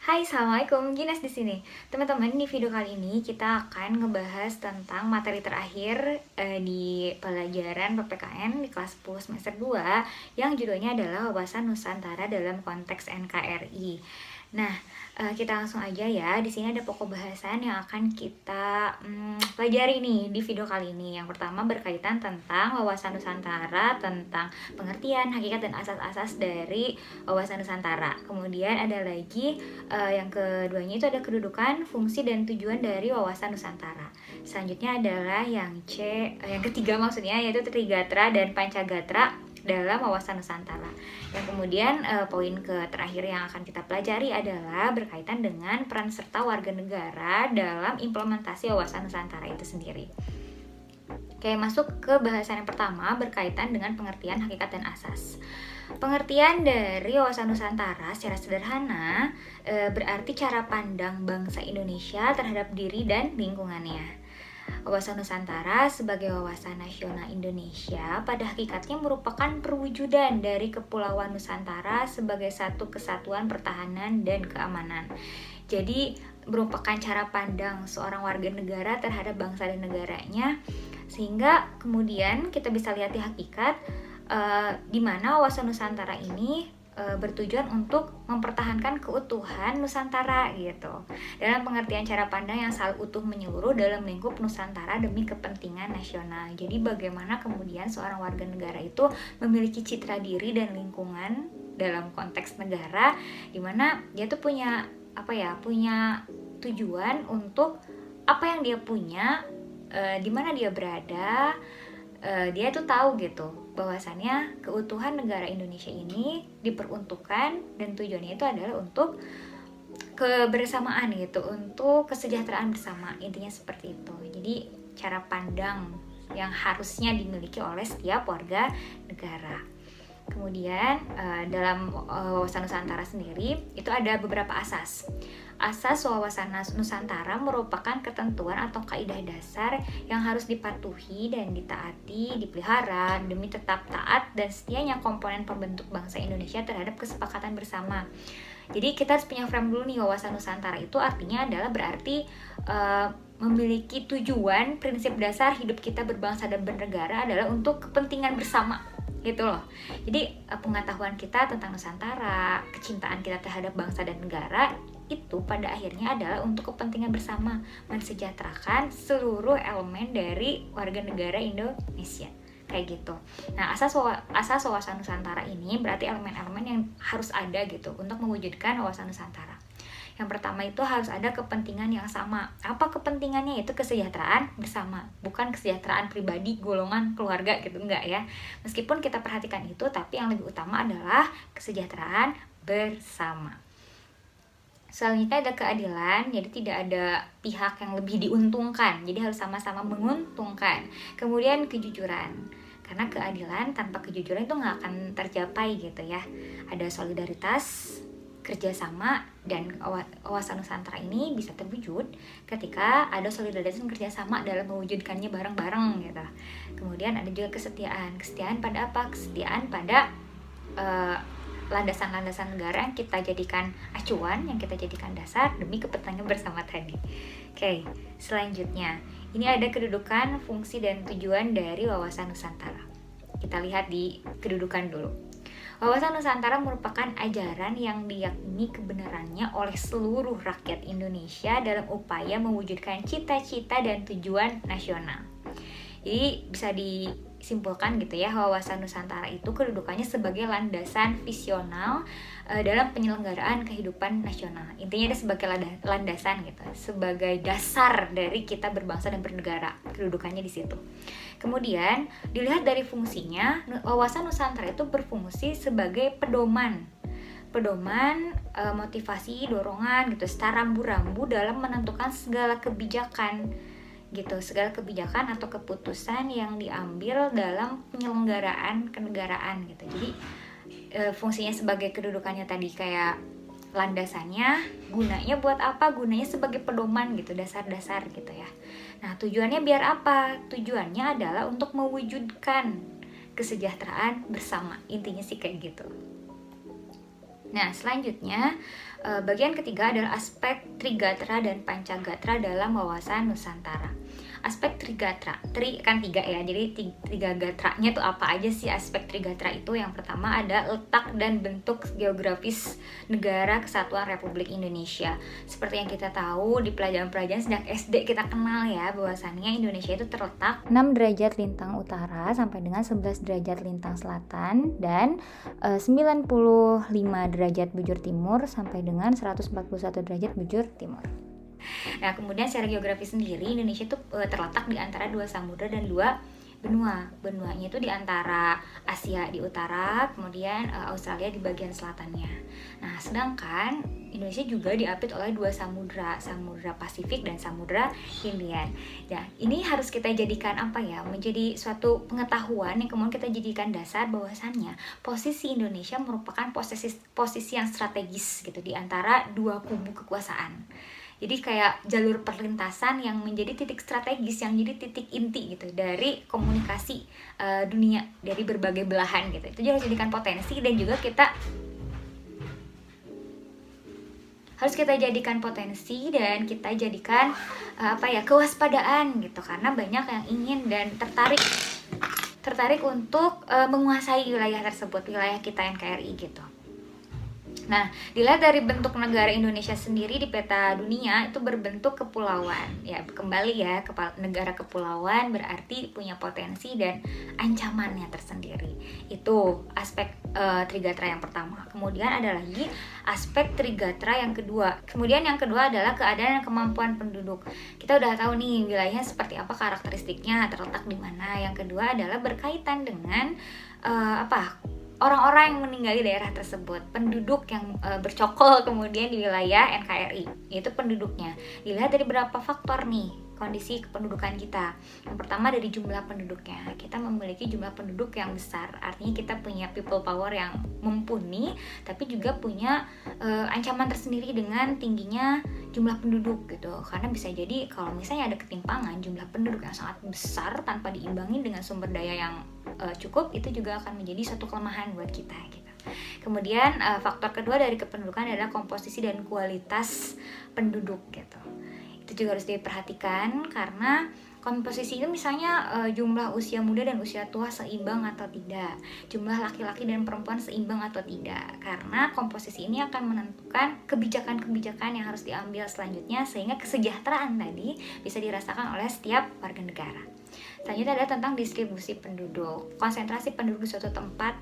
Hai, assalamualaikum. Ginas di sini. Teman-teman, di video kali ini kita akan ngebahas tentang materi terakhir di pelajaran PPKN di kelas 10 semester 2 yang judulnya adalah Wawasan Nusantara dalam konteks NKRI. Nah, kita langsung aja ya. Di sini ada pokok bahasan yang akan kita pelajari nih di video kali ini. Yang pertama berkaitan tentang wawasan Nusantara, tentang pengertian, hakikat, dan asas-asas dari wawasan Nusantara. Kemudian ada lagi yang keduanya itu ada kedudukan, fungsi, dan tujuan dari wawasan Nusantara. Selanjutnya adalah yang yang ketiga maksudnya, yaitu Trigatra dan Pancagatra dalam wawasan Nusantara. Yang kemudian poin terakhir yang akan kita pelajari adalah berkaitan dengan peran serta warga negara dalam implementasi wawasan Nusantara itu sendiri. Oke, masuk ke bahasan yang pertama berkaitan dengan pengertian hakikat dan asas. Pengertian dari wawasan Nusantara secara sederhana berarti cara pandang bangsa Indonesia terhadap diri dan lingkungannya. Wawasan Nusantara sebagai wawasan nasional Indonesia pada hakikatnya merupakan perwujudan dari Kepulauan Nusantara sebagai satu kesatuan pertahanan dan keamanan. Jadi merupakan cara pandang seorang warga negara terhadap bangsa dan negaranya, sehingga kemudian kita bisa lihat di hakikat di mana wawasan Nusantara ini bertujuan untuk mempertahankan keutuhan Nusantara gitu, dalam pengertian cara pandang yang selalu utuh menyeluruh dalam lingkup Nusantara demi kepentingan nasional. Jadi bagaimana kemudian seorang warga negara itu memiliki citra diri dan lingkungan dalam konteks negara, dimana dia tuh punya punya tujuan untuk apa yang dia punya, di mana dia berada. Dia tuh tahu gitu bahwasannya keutuhan negara Indonesia ini diperuntukkan dan tujuannya itu adalah untuk kebersamaan gitu, untuk kesejahteraan bersama, intinya seperti itu. Jadi cara pandang yang harusnya dimiliki oleh setiap warga negara. Kemudian dalam wawasan Nusantara sendiri itu ada beberapa asas. Asas wawasan Nusantara merupakan ketentuan atau kaidah dasar yang harus dipatuhi dan ditaati, dipelihara demi tetap taat dan setianya komponen pembentuk bangsa Indonesia terhadap kesepakatan bersama. Jadi kita harus punya frame dulu nih, wawasan Nusantara itu artinya adalah berarti memiliki tujuan, prinsip dasar hidup kita berbangsa dan bernegara adalah untuk kepentingan bersama gitu loh. Jadi pengetahuan kita tentang Nusantara, kecintaan kita terhadap bangsa dan negara itu pada akhirnya adalah untuk kepentingan bersama, mensejahterakan seluruh elemen dari warga negara Indonesia kayak gitu. Nah, asas wawasan Nusantara ini berarti elemen-elemen yang harus ada gitu untuk mewujudkan wawasan Nusantara. Yang pertama itu harus ada kepentingan yang sama. Apa kepentingannya? Itu kesejahteraan bersama, bukan kesejahteraan pribadi, golongan, keluarga gitu, enggak ya. Meskipun kita perhatikan itu, tapi yang lebih utama adalah kesejahteraan bersama. Selanjutnya ada keadilan, jadi tidak ada pihak yang lebih diuntungkan, jadi harus sama-sama menguntungkan. Kemudian kejujuran, karena keadilan tanpa kejujuran itu nggak akan tercapai gitu ya. Ada solidaritas, kerjasama, dan wawasan Nusantara ini bisa terwujud ketika ada solidaritas dan kerjasama dalam mewujudkannya bareng-bareng gitu. Kemudian ada juga kesetiaan pada apa? Kesetiaan pada landasan-landasan negara yang kita jadikan acuan, yang kita jadikan dasar demi kepentingan bersama tadi. Oke, selanjutnya ini ada kedudukan, fungsi, dan tujuan dari wawasan Nusantara. Kita lihat di kedudukan dulu. Wawasan Nusantara merupakan ajaran yang diyakini kebenarannya oleh seluruh rakyat Indonesia dalam upaya mewujudkan cita-cita dan tujuan nasional. Jadi bisa disimpulkan gitu ya, wawasan Nusantara itu kedudukannya sebagai landasan visional dalam penyelenggaraan kehidupan nasional. Intinya dia sebagai landasan gitu, sebagai dasar dari kita berbangsa dan bernegara. Kedudukannya di situ. Kemudian dilihat dari fungsinya, wawasan Nusantara itu berfungsi sebagai pedoman, motivasi, dorongan gitu, serta rambu-rambu dalam menentukan segala kebijakan gitu, segala kebijakan atau keputusan yang diambil dalam penyelenggaraan kenegaraan gitu. Jadi fungsinya sebagai kedudukannya tadi kayak landasannya, gunanya buat apa? Gunanya sebagai pedoman gitu, dasar-dasar gitu ya. Nah, tujuannya biar apa? Tujuannya adalah untuk mewujudkan kesejahteraan bersama. Intinya sih kayak gitu. Nah, selanjutnya bagian ketiga adalah aspek Trigatra dan Pancagatra dalam wawasan Nusantara. Aspek Trigatra, tri kan 3 ya, jadi 3 gatranya tuh apa aja sih aspek Trigatra itu? Yang pertama ada letak dan bentuk geografis negara Kesatuan Republik Indonesia. Seperti yang kita tahu di pelajaran-pelajaran sejak SD kita kenal ya, bahwasannya Indonesia itu terletak 6 derajat lintang utara sampai dengan 11 derajat lintang selatan dan 95 derajat bujur timur sampai dengan 141 derajat bujur timur. Nah, kemudian secara geografis sendiri Indonesia itu terletak di antara 2 samudra dan 2 benua. Benuanya itu di antara Asia di utara, kemudian Australia di bagian selatannya. Nah, sedangkan Indonesia juga diapit oleh 2 samudra, Samudra Pasifik dan Samudra Hindia. Nah, ini harus kita jadikan apa ya? Menjadi suatu pengetahuan yang kemudian kita jadikan dasar bahwasannya posisi Indonesia merupakan posisi yang strategis gitu di antara 2 kubu kekuasaan. Jadi kayak jalur perlintasan yang menjadi titik strategis, yang jadi titik inti gitu dari komunikasi dunia dari berbagai belahan gitu. Itu juga harus jadikan potensi dan juga harus kita jadikan potensi dan kita jadikan kewaspadaan gitu, karena banyak yang ingin dan tertarik untuk menguasai wilayah tersebut, wilayah kita NKRI gitu. Nah, dilihat dari bentuk negara Indonesia sendiri di peta dunia itu berbentuk kepulauan. Ya, kembali ya, negara kepulauan berarti punya potensi dan ancamannya tersendiri. Itu aspek Trigatra yang pertama. Kemudian ada lagi aspek Trigatra yang kedua. Kemudian yang kedua adalah keadaan dan kemampuan penduduk. Kita udah tahu nih wilayahnya seperti apa, karakteristiknya, terletak di mana. Yang kedua adalah berkaitan dengan orang-orang yang meninggali daerah tersebut, penduduk yang bercokol kemudian di wilayah NKRI, yaitu penduduknya. Dilihat dari beberapa faktor nih kondisi kependudukan kita. Yang pertama dari jumlah penduduknya. Kita memiliki jumlah penduduk yang besar, artinya kita punya people power yang mumpuni, tapi juga punya ancaman tersendiri dengan tingginya jumlah penduduk gitu. Karena bisa jadi kalau misalnya ada ketimpangan jumlah penduduk yang sangat besar tanpa diimbangi dengan sumber daya yang cukup, itu juga akan menjadi suatu kelemahan buat kita gitu. Kemudian faktor kedua dari kependudukan adalah komposisi dan kualitas penduduk gitu. Itu juga harus diperhatikan karena komposisi itu misalnya jumlah usia muda dan usia tua seimbang atau tidak, jumlah laki-laki dan perempuan seimbang atau tidak, karena komposisi ini akan menentukan kebijakan-kebijakan yang harus diambil selanjutnya sehingga kesejahteraan tadi bisa dirasakan oleh setiap warga negara. Selanjutnya adalah tentang distribusi penduduk. Konsentrasi penduduk di suatu tempat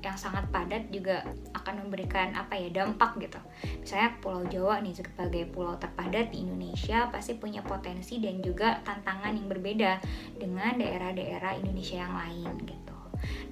yang sangat padat juga akan memberikan dampak gitu. Misalnya Pulau Jawa nih sebagai pulau terpadat di Indonesia pasti punya potensi dan juga tantangan yang berbeda dengan daerah-daerah Indonesia yang lain gitu.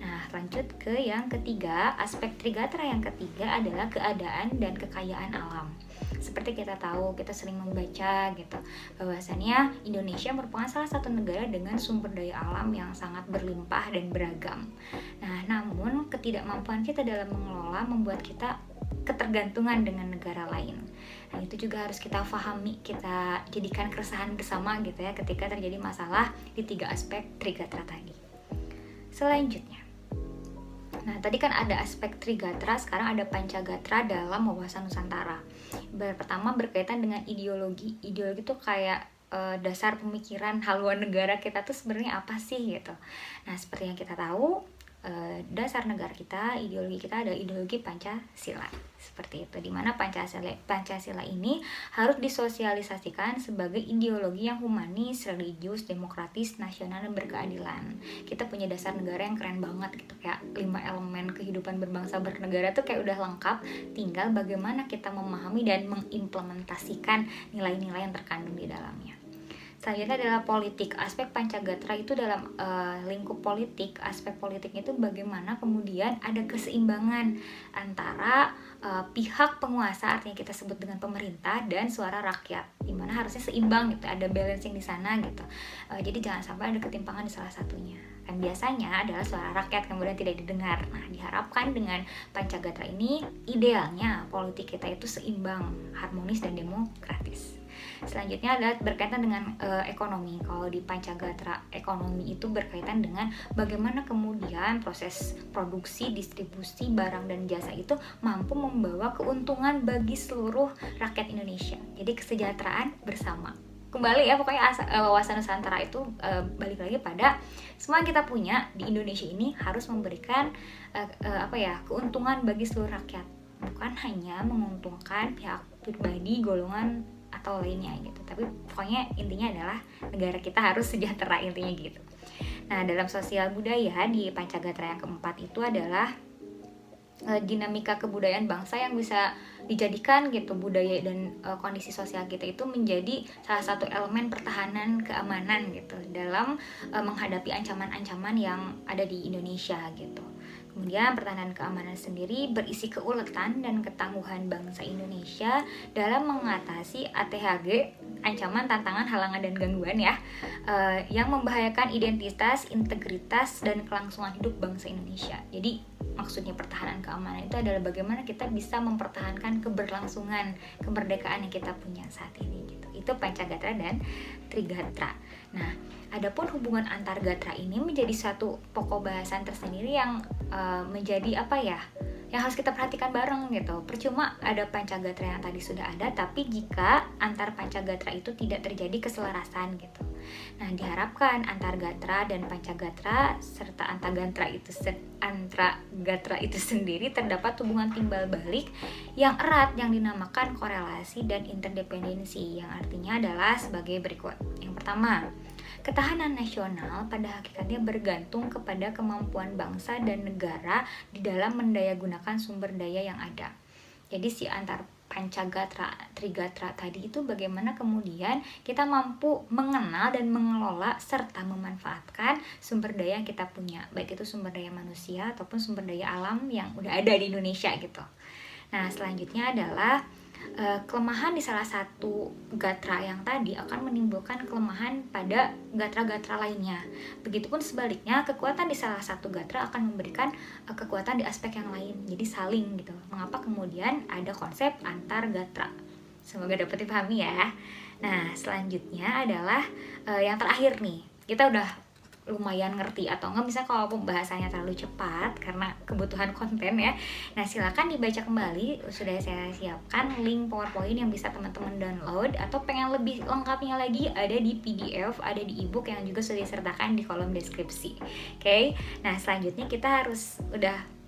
Nah, lanjut ke yang ketiga, aspek Trigatra yang ketiga adalah keadaan dan kekayaan alam. Seperti kita tahu, kita sering membaca gitu, bahwasannya Indonesia merupakan salah satu negara dengan sumber daya alam yang sangat berlimpah dan beragam. Nah, namun ketidakmampuan kita dalam mengelola membuat kita ketergantungan dengan negara lain. Nah, itu juga harus kita pahami, kita jadikan keresahan bersama gitu ya ketika terjadi masalah di 3 aspek Trigatra tadi. Selanjutnya, nah tadi kan ada aspek Trigatra, sekarang ada Pancagatra dalam wawasan Nusantara. Pertama berkaitan dengan ideologi. Ideologi itu kayak dasar pemikiran haluan negara kita tuh sebenarnya apa sih gitu. Nah, seperti yang kita tahu, dasar negara kita, ideologi kita adalah ideologi Pancasila. Seperti itu, dimana Pancasila ini harus disosialisasikan sebagai ideologi yang humanis, religius, demokratis, nasional, dan berkeadilan. Kita punya dasar negara yang keren banget gitu, kayak 5 elemen kehidupan berbangsa bernegara tuh kayak udah lengkap, tinggal bagaimana kita memahami dan mengimplementasikan nilai-nilai yang terkandung di dalamnya. Selanjutnya adalah politik. Aspek Pancagatra itu dalam lingkup politik, aspek politiknya itu bagaimana kemudian ada keseimbangan antara pihak penguasa, artinya kita sebut dengan pemerintah, dan suara rakyat, dimana harusnya seimbang gitu, ada balancing di sana gitu. Jadi jangan sampai ada ketimpangan di salah satunya. Dan biasanya adalah suara rakyat kemudian tidak didengar. Nah, diharapkan dengan Pancagatra ini idealnya politik kita itu seimbang, harmonis, dan demokratis. Selanjutnya adalah berkaitan dengan ekonomi. Kalau di Pancagatra, ekonomi itu berkaitan dengan bagaimana kemudian proses produksi, distribusi barang dan jasa itu mampu membawa keuntungan bagi seluruh rakyat Indonesia. Jadi kesejahteraan bersama. Kembali ya, pokoknya wawasan Nusantara itu balik lagi pada semua yang kita punya di Indonesia ini harus memberikan keuntungan bagi seluruh rakyat, bukan hanya menguntungkan pihak pribadi, golongan atau lainnya gitu. Tapi pokoknya intinya adalah negara kita harus sejahtera, intinya gitu. Nah, dalam sosial budaya di Pancagatra yang keempat itu adalah dinamika kebudayaan bangsa yang bisa dijadikan gitu, budaya dan kondisi sosial kita itu menjadi salah satu elemen pertahanan keamanan gitu dalam menghadapi ancaman-ancaman yang ada di Indonesia gitu. Kemudian pertahanan keamanan sendiri berisi keuletan dan ketangguhan bangsa Indonesia dalam mengatasi ATHG, ancaman, tantangan, halangan, dan gangguan ya, yang membahayakan identitas, integritas, dan kelangsungan hidup bangsa Indonesia. Jadi maksudnya pertahanan keamanan itu adalah bagaimana kita bisa mempertahankan keberlangsungan kemerdekaan yang kita punya saat ini gitu. Itu Pancagatra dan Trigatra. Nah, adapun hubungan antar gatra ini menjadi satu pokok bahasan tersendiri yang menjadi yang harus kita perhatikan bareng gitu. Percuma ada Pancagatra yang tadi sudah ada, tapi jika antar Pancagatra itu tidak terjadi keselarasan gitu. Nah, diharapkan antar gatra dan Pancagatra serta antar gatra itu sendiri terdapat hubungan timbal balik yang erat yang dinamakan korelasi dan interdependensi, yang artinya adalah sebagai berikut. Yang pertama, ketahanan nasional pada hakikatnya bergantung kepada kemampuan bangsa dan negara di dalam mendayagunakan sumber daya yang ada. Jadi si antar Pancagatra, Trigatra tadi itu bagaimana kemudian kita mampu mengenal dan mengelola serta memanfaatkan sumber daya yang kita punya, baik itu sumber daya manusia ataupun sumber daya alam yang udah ada di Indonesia gitu. Nah, selanjutnya adalah kelemahan di salah satu gatra yang tadi akan menimbulkan kelemahan pada gatra-gatra lainnya. Begitupun sebaliknya, kekuatan di salah satu gatra akan memberikan kekuatan di aspek yang lain. Jadi saling gitu. Mengapa kemudian ada konsep antar gatra? Semoga dapat dipahami ya. Nah, selanjutnya adalah yang terakhir nih. Kita udah lumayan ngerti, atau enggak misalnya kalau pembahasannya terlalu cepat karena kebutuhan konten ya. Nah, silakan dibaca kembali, sudah saya siapkan link PowerPoint yang bisa teman-teman download, atau pengen lebih lengkapnya lagi ada di PDF, ada di ebook yang juga sudah disertakan di kolom deskripsi. Oke. Nah, selanjutnya kita harus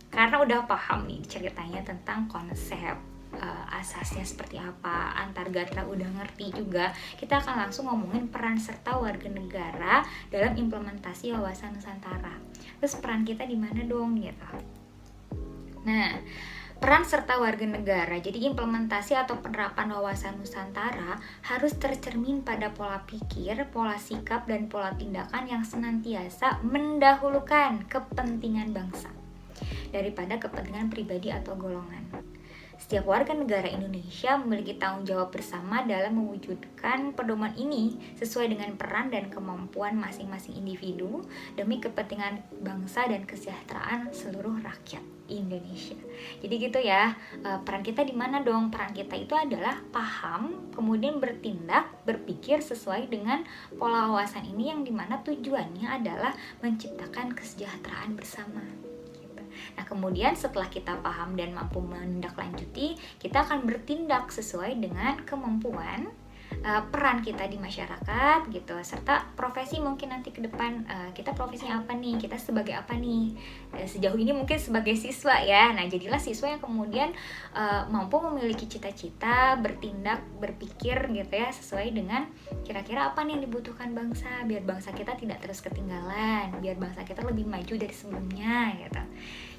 karena udah paham nih ceritanya tentang konsep asasnya seperti apa, antar gatra udah ngerti juga, kita akan langsung ngomongin peran serta warga negara dalam implementasi wawasan Nusantara. Terus peran kita di mana dong gitu. Nah, peran serta warga negara, jadi implementasi atau penerapan wawasan Nusantara harus tercermin pada pola pikir, pola sikap, dan pola tindakan yang senantiasa mendahulukan kepentingan bangsa daripada kepentingan pribadi atau golongan. Setiap warga negara Indonesia memiliki tanggung jawab bersama dalam mewujudkan pedoman ini sesuai dengan peran dan kemampuan masing-masing individu demi kepentingan bangsa dan kesejahteraan seluruh rakyat Indonesia. Jadi gitu ya, peran kita di mana dong? Peran kita itu adalah paham, kemudian bertindak, berpikir sesuai dengan pola wawasan ini yang dimana tujuannya adalah menciptakan kesejahteraan bersama. Nah, kemudian setelah kita paham dan mampu menindaklanjuti, kita akan bertindak sesuai dengan kemampuan, peran kita di masyarakat gitu, serta profesi mungkin nanti ke depan kita profesinya apa nih, kita sebagai apa nih. Sejauh ini mungkin sebagai siswa ya. Nah, jadilah siswa yang kemudian mampu memiliki cita-cita, bertindak, berpikir gitu ya, sesuai dengan kira-kira apa nih yang dibutuhkan bangsa, biar bangsa kita tidak terus ketinggalan, biar bangsa kita lebih maju dari sebelumnya gitu.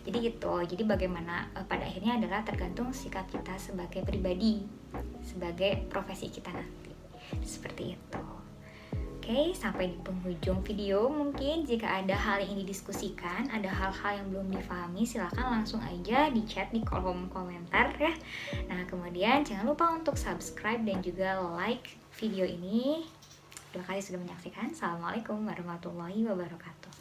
Jadi gitu. Jadi bagaimana pada akhirnya adalah tergantung sikap kita sebagai pribadi, sebagai profesi kita nanti. Seperti itu. Oke, sampai di penghujung video. Mungkin jika ada hal yang ingin didiskusikan, ada hal-hal yang belum difahami, silakan langsung aja di chat di kolom komentar ya. Nah, kemudian jangan lupa untuk subscribe dan juga like video ini. Terima kasih sudah menyaksikan. Assalamualaikum warahmatullahi wabarakatuh.